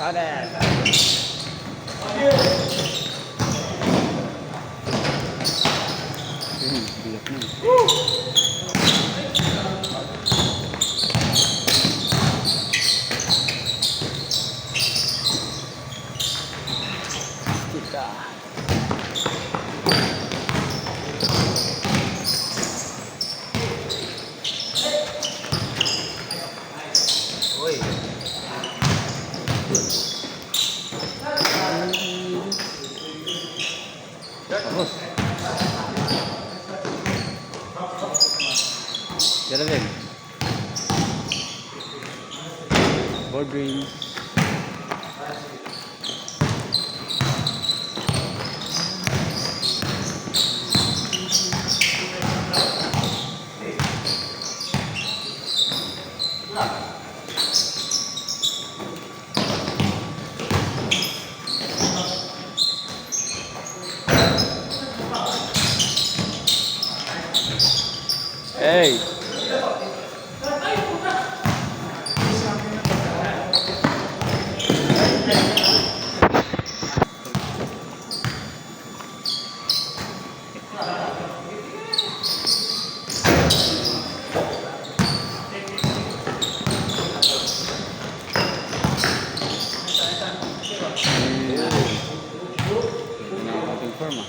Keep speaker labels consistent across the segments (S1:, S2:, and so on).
S1: Got it. Biyak na. Kita. Uy. Tapos. Galing. Board green. Hey. Forma.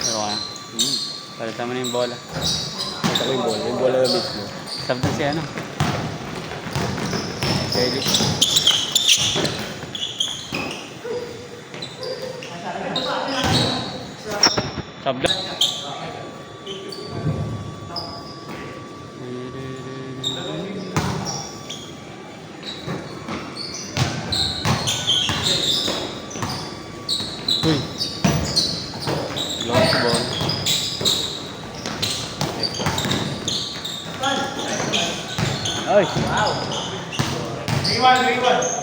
S1: Pero kaya. Palitan mo na yung bola. Palitan ko yung bola. Yung bola na mismo. Sabta si ano? Ready? Sabta. Uy. Lost ball. Ay. Wow. 3-1.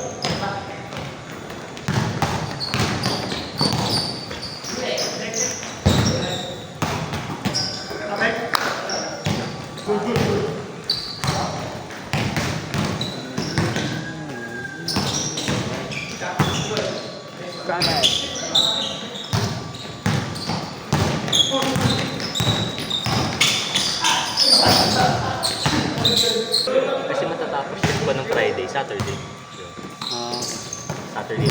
S2: Kasi matatapos yun ba ng Friday, Saturday? Saturday.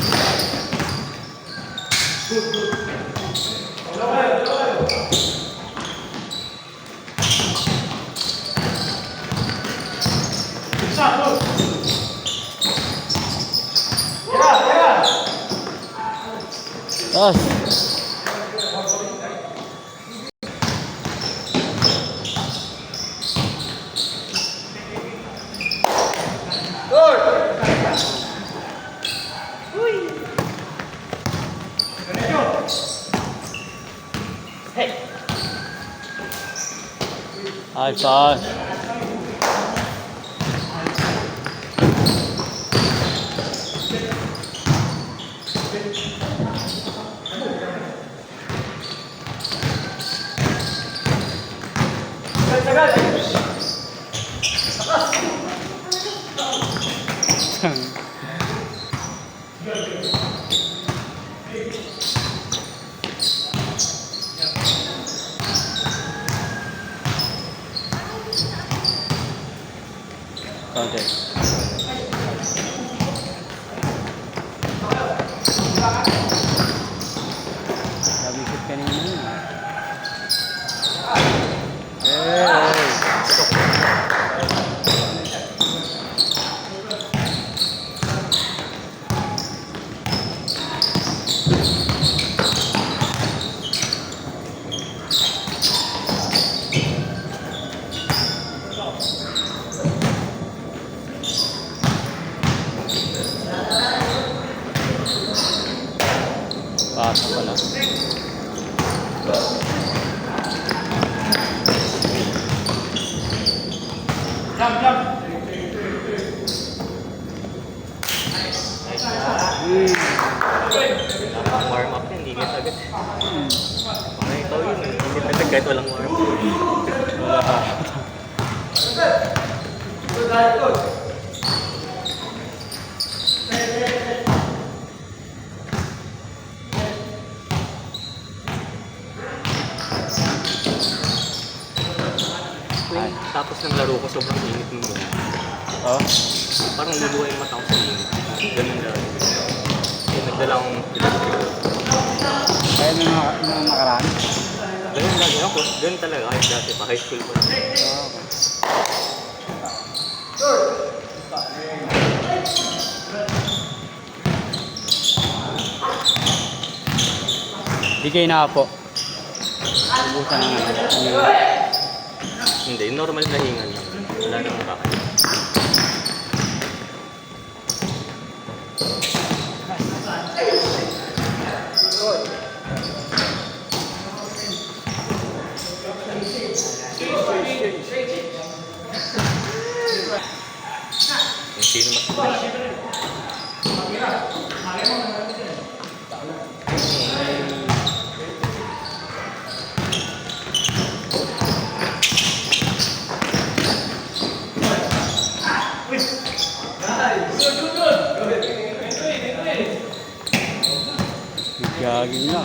S1: Ay, saan? Okay. Sabi shoot kanina. Pasa pala.
S2: Warm up yun, hindi init agad. Okay, ikaw yun. Init agad kahit walang warm.
S1: Wala ka.
S2: Tapos ng laro ko, sobrang init mo.
S1: Oh,
S2: Parang luluwa yung mata ko sa init. Ganun lang. Kaya nagdala akong
S1: kaya nung nakaraan.
S2: ganun lagi ako. Ganun talaga kahit dati pa. High school pa.
S1: Oh, okay. Di kayo nakapo. Ubusan ng ano.
S2: Hindi, normal na hingal lang. Wala nang kakain. Kung sino mas
S1: Gagawin na.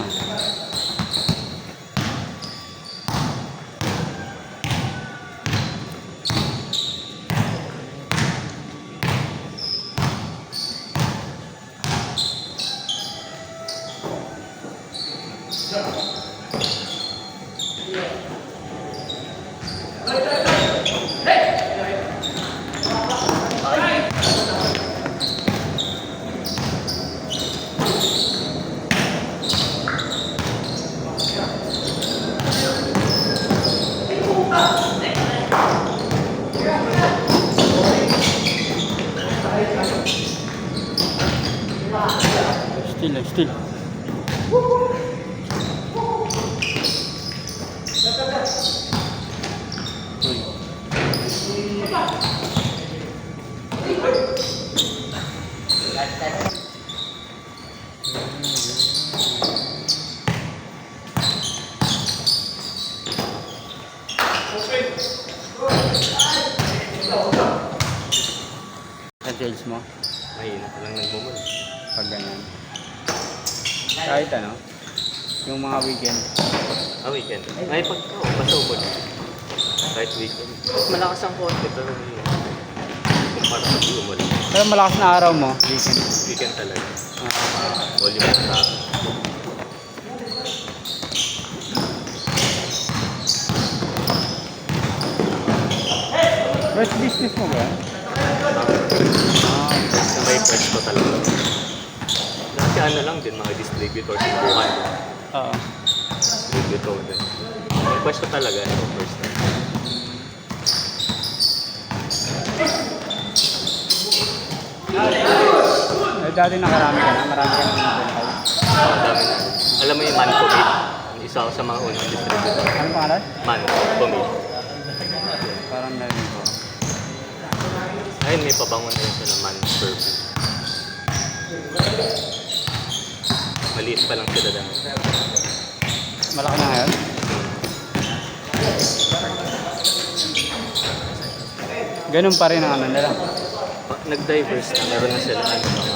S1: Still. Uy. Sa sales mo,
S2: mahina ka lang nagmumul.
S1: pag ganyan. Kahit ano, yung mga weekend.
S2: Weekend. Ay, basta ubod. Kahit weekend. Mas malakas ang konti pero kumpara sa di umul.
S1: Pero malakas na araw mo, weekend.
S2: Weekend talaga.
S1: Ah,
S2: Volume ng traffic.
S1: first business mo ba yan?
S2: Sa may press ko talaga. Dati ano lang din, mga distributors yung buhay.
S1: Oo.
S2: Distributor din. May pwesto talaga ito first time.
S1: Eh, dati nakarami ka na, marami ka na nabentay.
S2: Ang dami na. Alam mo yung Mancomate? Isa ako sa mga unang distributor.
S1: Ano pangalan?
S2: Mancomate.
S1: Parang narinig ko.
S2: Ayun, may pabangon na yun sa Man Perfume. Maliit pa lang sila dahil.
S1: Malaki na ngayon? Ganun pa rin ang ano nila.
S2: Nag-diverse na. Meron na sila ano, mga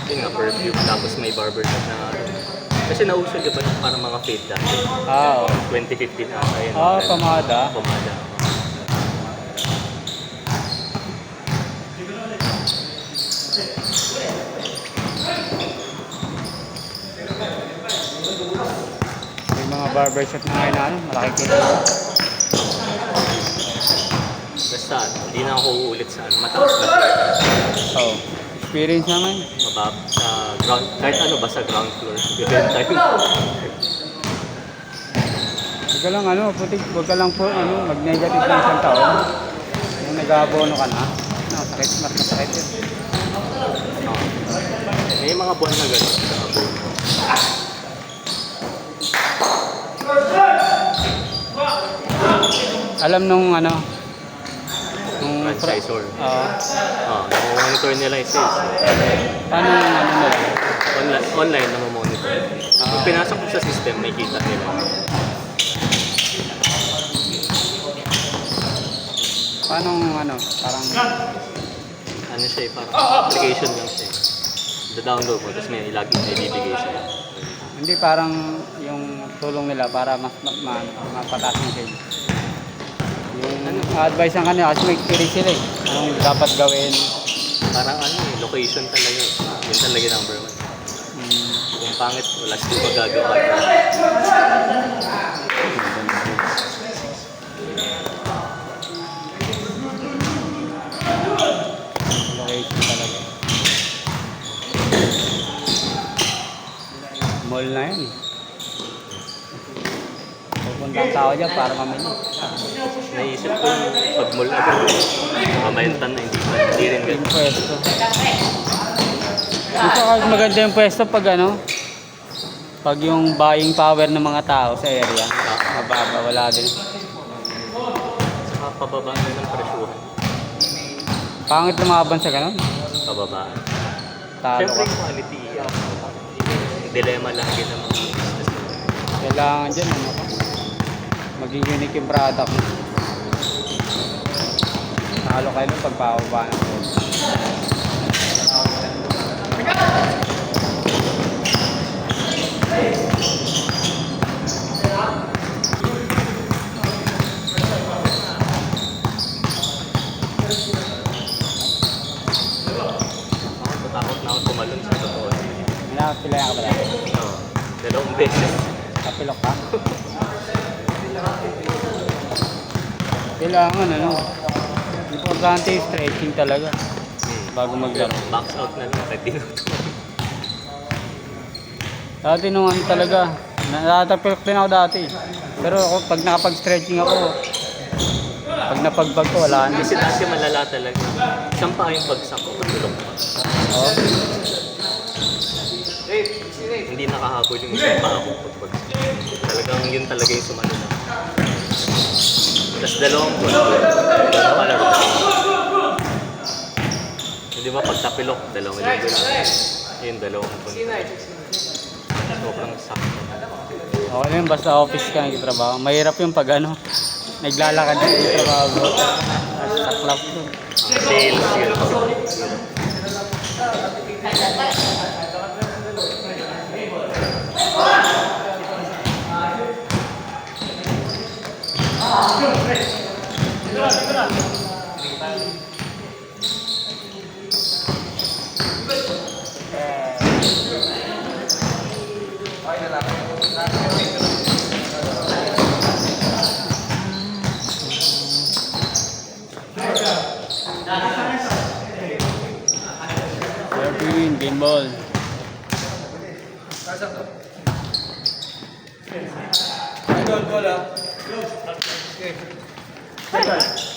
S2: yun nga, perfume. Tapos may barbershop na kasi nauso di ba parang mga fade dati.
S1: Ah, oo.
S2: 2015 na. Ayun,
S1: Ah, pamada.
S2: Pamada.
S1: May mga barbershop na ngayon na ano, malaki kita.
S2: Basta, hindi na ako uulit sa ano, mataas na.
S1: Oo. Experience naman.
S2: Mabab sa ground, kahit ano ba sa ground floor. Depende tayo.
S1: Huwag ka lang ano, putik, huwag ka lang po ano, mag-negative ng isang taon. Yung nag-aabono ka na, no, sakit, mas masakit yun.
S2: Oo. May mga buwan na gano'n sa abono.
S1: Alam nung ano, nung
S2: Franchisor.
S1: monitor
S2: Namo-monitor nila yung sales.
S1: paano yung ano nila?
S2: Online na monitor. Pag pinasok mo sa system, may kita nila.
S1: Paano ano, parang
S2: Ano siya, parang application lang siya. Da-download mo, tapos may lagi may bibigay sa'yo.
S1: hindi parang yung tulong nila para mas mapataas yung sales. Yung advice ng kanila kasi may query sila eh. Anong dapat gawin?
S2: Parang ano eh, location talaga eh. Yun talaga number one. Kung pangit, wala siya magagawa.
S1: Location talaga. Mall na yun. Pupunta ang tao dyan para mamili.
S2: Naisip ko, pag mall agad, mamayantan na, hindi rin
S1: Yung
S2: ganun.
S1: pwesto. Dito kasi maganda yung pwesto pag ano, pag yung buying power ng mga tao sa area, mababa, wala din.
S2: Saka pababaan na ng presyuhan.
S1: Pangit lumaban sa ganun.
S2: Pababaan.
S1: Talo
S2: Siyempre,
S1: ka.
S2: quality, dilemma lagi ng mga business.
S1: Kailangan dyan, ano ka, maging unique yung product mo. Talo kayo nun pag pababa ng pwesto.
S2: Ako, tatakot na ako tumalon sa totoo.
S1: May nakapilayan ka ba dati?
S2: Oo. Dalawang beses.
S1: Kapilok ka? Kailangan ano, importante yung stretching talaga bago maglaro.
S2: Box out na lang kahit tinutuwa.
S1: Dati nung ano talaga, natatapilok din ako dati. Pero ako, pag nakapag-stretching ako, pag napagbag ko, wala na.
S2: Kasi dati malala talaga. Isang pa yung bagsak ko, patulog pa.
S1: Oo.
S2: Hindi nakahabol yung isang pa ako pagbagsak. Talagang yun talaga yung sumano na. Tapos dalawang buwan, nakalaro. Hindi ba pag tapilok, dalawang linggo lang. Yun, dalawang buwan. Sobrang sakto.
S1: Okay na yun, basta office ka nagtatrabaho. Mahirap yung pag ano, naglalakad ka nagtatrabaho. Saklap yun.
S2: Sales, yun.
S1: Erwin, game ball.
S3: Idol, bola. Okay.